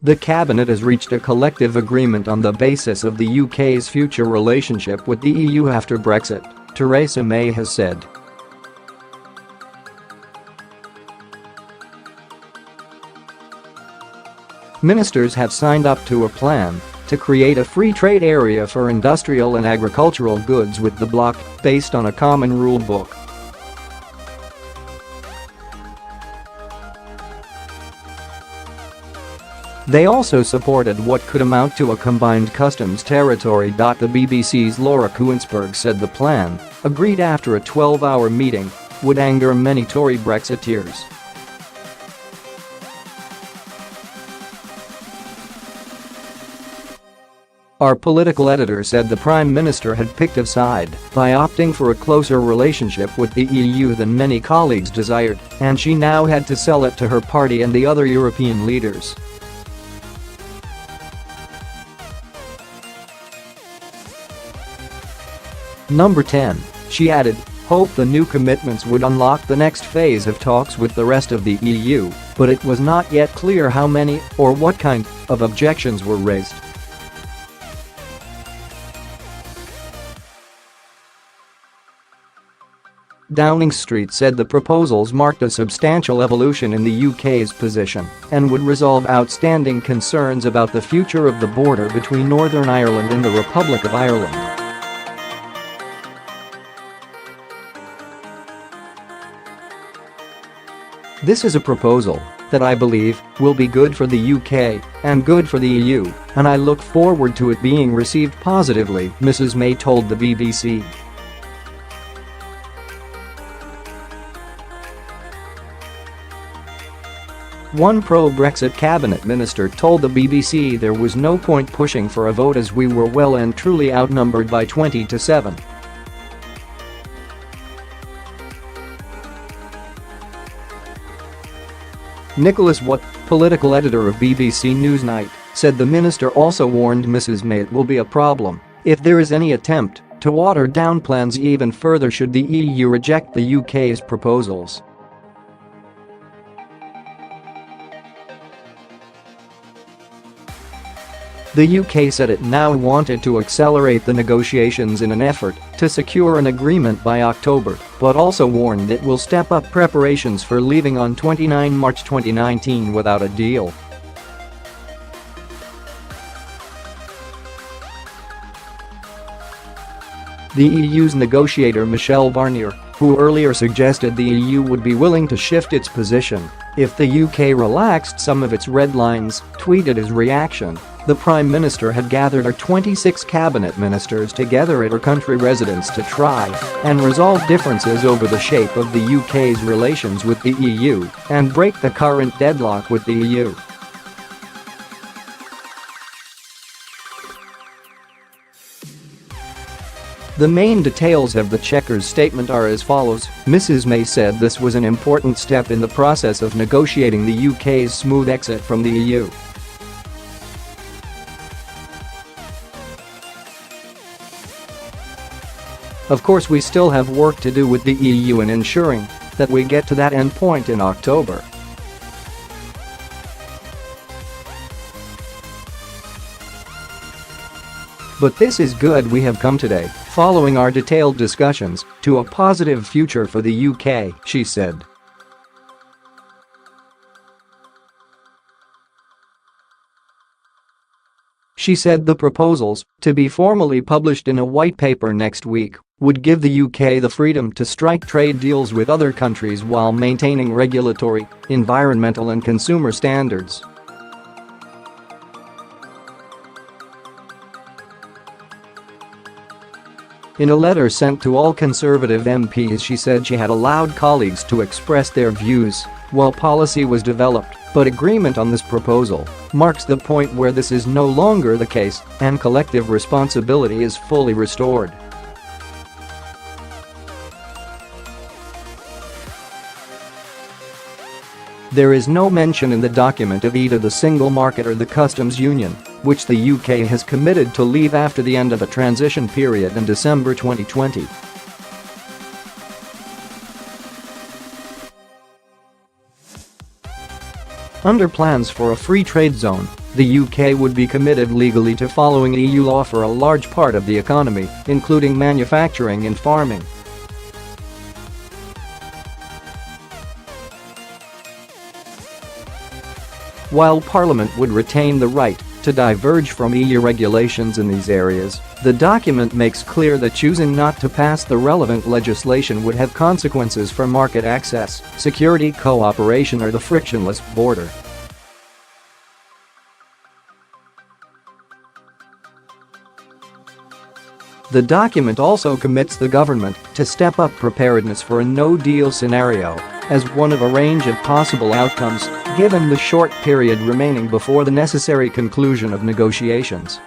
The cabinet has reached a collective agreement on the basis of the UK's future relationship with the EU after Brexit, Theresa May has said. Ministers have signed up to a plan to create a free trade area for industrial and agricultural goods with the bloc, based on a common rule book. They also supported what could amount to a combined customs territory. The BBC's Kuenssberg said the plan, agreed after a 12-hour meeting, would anger many Tory Brexiteers. Our political editor said the Prime Minister had picked a side by opting for a closer relationship with the EU than many colleagues desired, and she now had to sell it to her party and the other European leaders. Number 10. She added, "Hope the new commitments would unlock the next phase of talks with the rest of the EU, but it was not yet clear how many or what kind of objections were raised." Downing Street said the proposals marked a substantial evolution in the UK's position and would resolve outstanding concerns about the future of the border between Northern Ireland and the Republic of Ireland. "This is a proposal that I believe will be good for the UK and good for the EU, and I look forward to it being received positively," Mrs May told the BBC. One pro-Brexit cabinet minister told the BBC there was no point pushing for a vote as we were well and truly outnumbered by 20-7. Nicholas Watt, political editor of BBC Newsnight, said the minister also warned Mrs May it will be a problem if there is any attempt to water down plans even further should the EU reject the UK's proposals. The UK said it now wanted to accelerate the negotiations in an effort to secure an agreement by October, but also warned it will step up preparations for leaving on 29 March 2019 without a deal. The EU's negotiator Michel Barnier, who earlier suggested the EU would be willing to shift its position if the UK relaxed some of its red lines, tweeted his reaction. The Prime Minister had gathered her 26 cabinet ministers together at her country residence to try and resolve differences over the shape of the UK's relations with the EU and break the current deadlock with the EU. The main details of the Chequers statement are as follows. Mrs May said this was an important step in the process of negotiating the UK's smooth exit from the EU. Of course, we still have work to do with the EU in ensuring that we get to that end point in October. But this is good we have come today, following our detailed discussions, to a positive future for the UK, she said. She said the proposals, to be formally published in a white paper next week, would give the UK the freedom to strike trade deals with other countries while maintaining regulatory, environmental and consumer standards. In a letter sent to all Conservative MPs, she said she had allowed colleagues to express their views while policy was developed, but agreement on this proposal marks the point where this is no longer the case and collective responsibility is fully restored. There is no mention in the document of either the single market or the customs union, which the UK has committed to leave after the end of a transition period in December 2020. Under plans for a free trade zone, the UK would be committed legally to following EU law for a large part of the economy, including manufacturing and farming. While Parliament would retain the right to diverge from EU regulations in these areas, the document makes clear that choosing not to pass the relevant legislation would have consequences for market access, security cooperation or the frictionless border. The document also commits the government to step up preparedness for a no-deal scenario as one of a range of possible outcomes, given the short period remaining before the necessary conclusion of negotiations.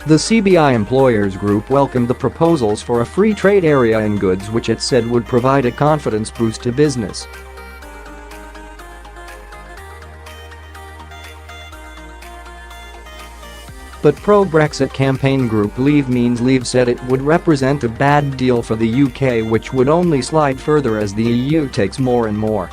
The CBI Employers Group welcomed the proposals for a free trade area in goods, which it said would provide a confidence boost to business. But pro-Brexit campaign group Leave Means Leave said it would represent a bad deal for the UK, which would only slide further as the EU takes more and more.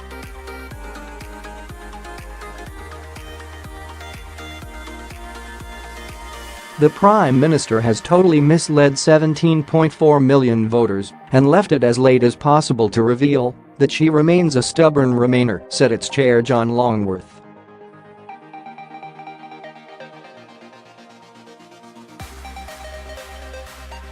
The Prime Minister has totally misled 17.4 million voters and left it as late as possible to reveal that she remains a stubborn Remainer, said its chair John Longworth.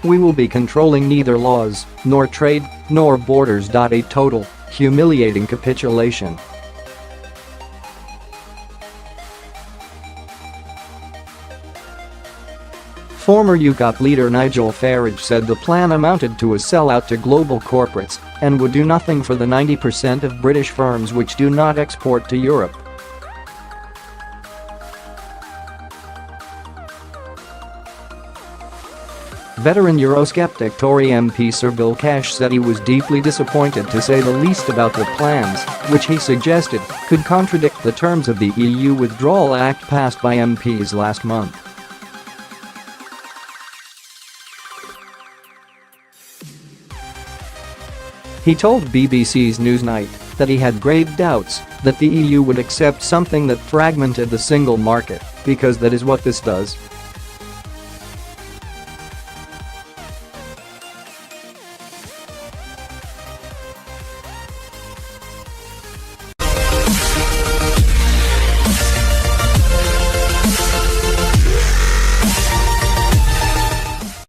We will be controlling neither laws, nor trade, nor borders. A total, humiliating capitulation. Former UKIP leader Nigel Farage said the plan amounted to a sellout to global corporates and would do nothing for the 90% of British firms which do not export to Europe. Veteran Eurosceptic Tory MP Sir Bill Cash said he was deeply disappointed, to say the least, about the plans, which he suggested could contradict the terms of the EU Withdrawal Act passed by MPs last month. He told BBC's Newsnight that he had grave doubts that the EU would accept something that fragmented the single market, because that is what this does.